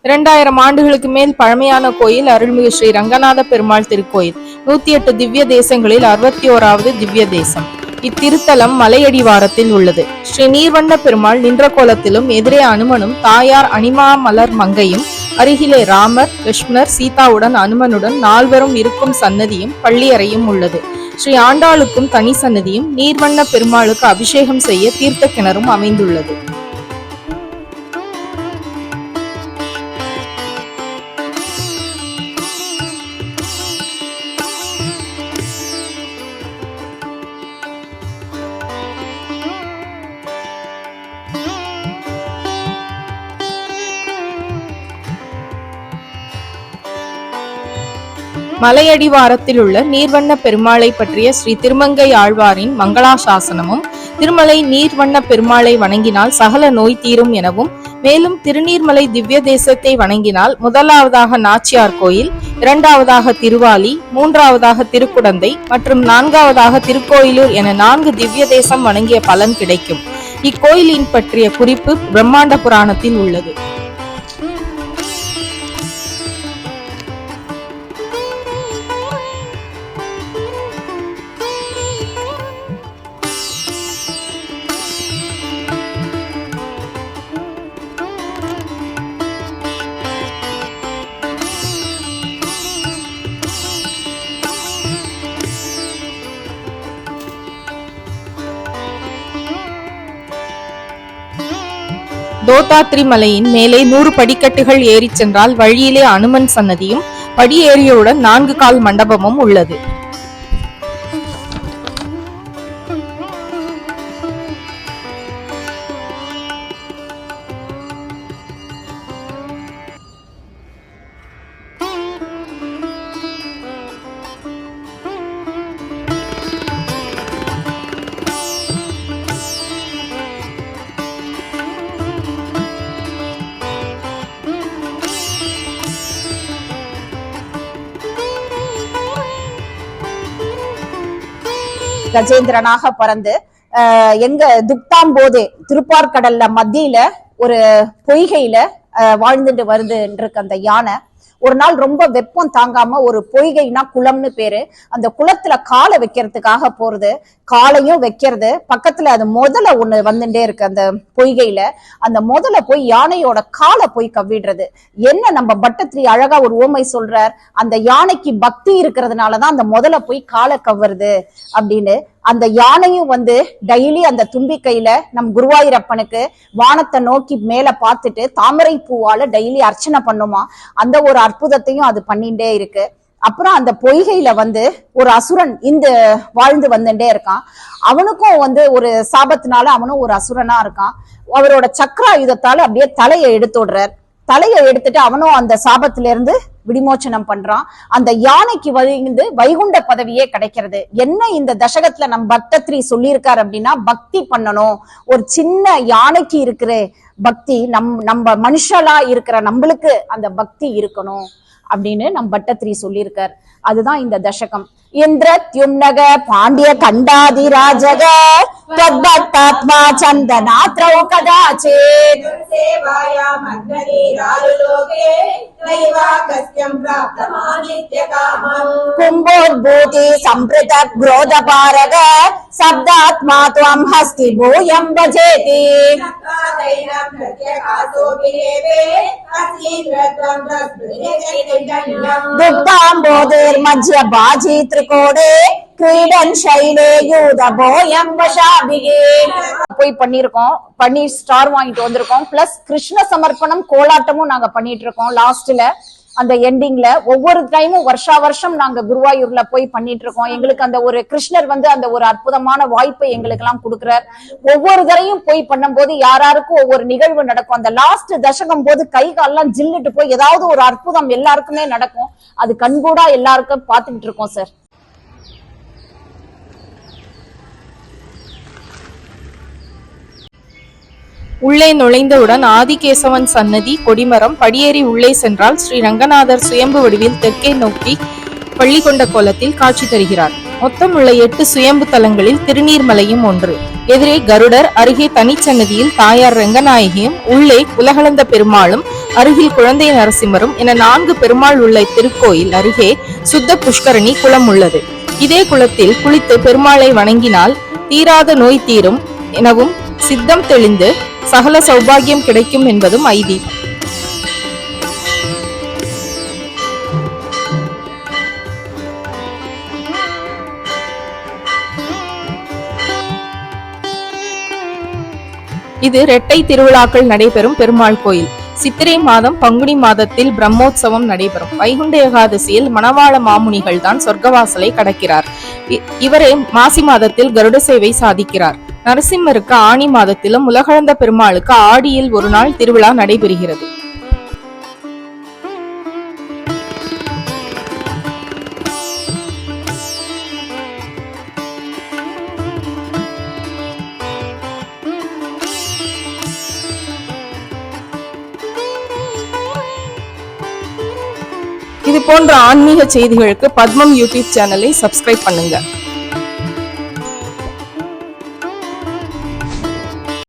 2000 ஆண்டுகளுக்கு மேல் பழமையான கோயில் அருள்மிகு ஸ்ரீ ரங்கநாத பெருமாள் திருக்கோயில். 108 திவ்ய தேசங்களில் 61வது திவ்ய தேசம். இத்திருத்தலம் மலையடிவாரத்தில் உள்ளது. ஸ்ரீ நீர்வண்ண பெருமாள் நின்ற கோலத்திலும், எதிரே அனுமனும் தாயார் அனிமா மலர் மங்கையும், அருகிலே ராமர், கிருஷ்ணர், சீதாவுடன் அனுமனுடன் 4வரும் இருக்கும் சன்னதியும் பள்ளியறையும் உள்ளது. ஸ்ரீ ஆண்டாளுக்கும் தனி சன்னதியும், நீர்வண்ண பெருமாளுக்கு அபிஷேகம் செய்ய தீர்த்த கிணறும் அமைந்துள்ளது. மலையடிவாரத்தில் உள்ள நீர்வண்ண பெருமாளை பற்றிய ஸ்ரீ திருமங்கை ஆழ்வாரின் மங்களாசாசனமும், திருமலை நீர்வண்ண பெருமாளை வணங்கினால் சகல நோய் தீரும் எனவும், மேலும் திருநீர்மலை திவ்ய தேசத்தை வணங்கினால் 1வதாக நாச்சியார் கோயில், 2வதாக திருவாலி, 3வதாக திருக்குடந்தை மற்றும் 4வதாக திருக்கோயிலூர் என 4 திவ்ய தேசம் வணங்கிய பலன் கிடைக்கும். இக்கோயிலின் பற்றிய குறிப்பு பிரம்மாண்ட புராணத்தில் உள்ளது. தோதாத்ரி மலையின் மேலே 100 படிக்கட்டுகள் ஏறி சென்றால் வழியிலே அனுமன் சன்னதியும், படியேறியவுடன் 4 கால் மண்டபமும் உள்ளது. கஜேந்திரனாக பறந்து எங்க துக்தாம்போதே திருப்பார்கடல்ல மத்தியில ஒரு பொய்கையில வாழ்ந்துட்டு வருதுன்ற அந்த யானை ஒரு நாள் ரொம்ப வெப்பம் தாங்காம ஒரு பொய்கைனா குளம்னு பேரு, அந்த குளத்துல காலை வைக்கிறதுக்காக போறது. காலையும் வைக்கிறது, பக்கத்துல அது முதல்ல ஒண்ணு வந்துட்டே இருக்கு அந்த பொய்கையில. அந்த முதல்ல போய் யானையோட காலை போய் கவ்விடுறது. என்ன நம்ம பட்டத்திரி அழகா ஒரு ஓமை சொல்றார், அந்த யானைக்கு பக்தி இருக்கிறதுனாலதான் அந்த முதல்ல போய் காலை கவ்வுறது அப்படின்னு. அந்த யானையும் டெய்லி அந்த தும்பிக்கையில நம் குருவாயூரப்பனுக்கு வானத்தை நோக்கி மேல பார்த்துட்டு தாமரை பூவால டெய்லி அர்ச்சனை பண்ணுமா. அந்த ஒரு அற்புதத்தையும் அது பண்ணிட்டே இருக்கு. அப்புறம் அந்த பொய்கையில ஒரு அசுரன் வாழ்ந்து வந்துட்டே இருக்கான். அவனுக்கும் ஒரு சாபத்தினால அவனும் ஒரு அசுரனா இருக்கான். அவரோட சக்கராயுதத்தால அப்படியே தலையை எடுத்துடுறார். தலையை எடுத்துட்டு அவனும் அந்த சாபத்தில இருந்து விடிமோச்சனம் பண்றான். அந்த யானைக்கு வைகுண்ட பதவியே கிடைக்கிறது. என்ன இந்த தசகத்துல நம் பட்டத்திரி சொல்லியிருக்காரு அப்படின்னா, பக்தி பண்ணணும். ஒரு சின்ன யானைக்கு இருக்கிற பக்தி நம்ம மனுஷலா இருக்கிற நம்மளுக்கு அந்த பக்தி இருக்கணும் அப்படின்னு நம் பட்டத்திரி சொல்லியிருக்கார். அதுதான் இந்த தசகம். இந்திரத்யும்னக பாண்டிய கண்டாதிராஜக தத்பக்தாத்மா சந்தனாத்ரௌ கதாச்சேத் சேவாயா மன்னரீராலுலோகே நைவாகஸ்யம் ப்ராப்தமாநித்யகாமம் கும்போத்பூதி சம்பிருத க்ரோதபாரக சப்தாத்மா த்வம் ஹஸ்தி பூயம் பஜேதி நக்காதைனம் பிரத்யகாசோபிலேவே அஸ்யத்ரம் ரஸ்பிரேஜைதன்யம் துக்தாம்போதிர் மஜ்ய பாஜி திரிகோடே கிரீடன் ஷைலே யூதபோயம் வஷாபிகே போய் பண்ணிருக்கோம். பண்ணி ஸ்டார் வாங்கிட்டு வந்திருக்கோம். பிளஸ் கிருஷ்ண சமர்ப்பணம் கோலாட்டமும் நாங்க பண்ணிட்டு இருக்கோம். லாஸ்ட்ல அந்த எண்டிங்ல ஒவ்வொரு டைமும் வருஷம் நாங்க குருவாயூர்ல போய் பண்ணிட்டு இருக்கோம். எங்களுக்கு அந்த ஒரு கிருஷ்ணர் அந்த ஒரு அற்புதமான வாய்ப்பை எங்களுக்கு எல்லாம் கொடுக்குறார். ஒவ்வொரு தரையும் போய் பண்ணும்போது யாராருக்கும் ஒவ்வொரு நிகழ்வு நடக்கும். அந்த லாஸ்ட் தசகம் போது கை காலெல்லாம் ஜில்லுட்டு போய் ஏதாவது ஒரு அற்புதம் எல்லாருக்குமே நடக்கும். அது கண்கூடா எல்லாருக்கும் பார்த்துக்கிட்டு இருக்கோம் சார். உள்ளே நுழைந்தவுடன் ஆதிகேசவன் சன்னதி, கொடிமரம், படியேறி உள்ளே சென்றால் ஸ்ரீ ரங்கநாதர் சுயம்பு வடிவில் தெற்கே நோக்கி பள்ளி கொண்ட கோலத்தில் காட்சி தருகிறார். மொத்தம் உள்ள 8 சுயம்பு தலங்களில் திருநீர்மலையும் ஒன்று. எதிரே கருடர், அருகே தனிச்சன்னதியில் தாயார் ரங்கநாயகியும், உள்ளே உலகளந்த பெருமாளும், அருகில் குழந்தை நரசிம்மரும் என 4 பெருமாள் உள்ள திருக்கோயில் அருகே சுத்த புஷ்கரணி குளம் உள்ளது. இதே குளத்தில் குளித்து பெருமாளை வணங்கினால் தீராத நோய் தீரும் எனவும் சித்தம் தெளிந்து சகல சௌபாகியம் கிடைக்கும் என்பதும் ஐதீகம். இது இரட்டை திருவிழாக்கள் நடைபெறும் பெருமாள் கோயில். சித்திரை மாதம் பங்குனி மாதத்தில் பிரம்மோற்சவம் நடைபெறும். வைகுண்ட ஏகாதசியில் மணவாள மாமுனிகள் தான் சொர்க்கவாசலை கடக்கிறார். இவரே மாசி மாதத்தில் கருட சேவை சாதிக்கிறார். நரசிம்மருக்கு ஆணி மாதத்திலும் உலகளந்த பெருமாளுக்கு ஆடியில் ஒரு நாள் திருவிழா நடைபெறுகிறது. இது போன்ற ஆன்மீக செய்திகளுக்கு பத்மம் யூடியூப் சேனலை சப்ஸ்கிரைப் பண்ணுங்க.